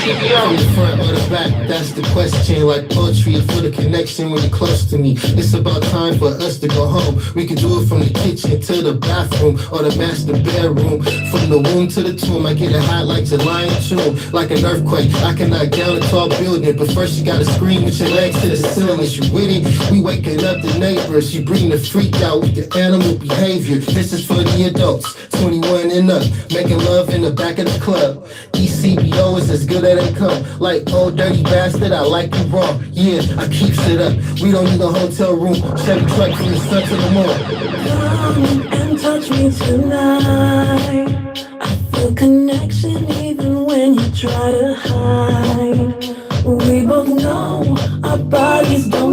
From the front or the back, that's the question. Like poetry for the connection when you're close to me. It's about time for us to go home. We can do it from the kitchen to the bathroom or the master bedroom. From the womb to the tomb, I get it hot like a lion tomb. Like an earthquake, I can knock down a tall building. But first you gotta scream with your legs to the ceiling. You with it? We waking up the neighbors. You bring the freak out with the animal behavior. This is for the adults, 21 and up. Making love in the back of the club. ECBO is as good as they come. Like old dirty bastard, I like you wrong. Yeah, I keeps it up. We don't need a hotel room. Chevy truck from the sun to the moon. Come and touch me tonight. I feel connection even when you try to hide. We both know our bodies don't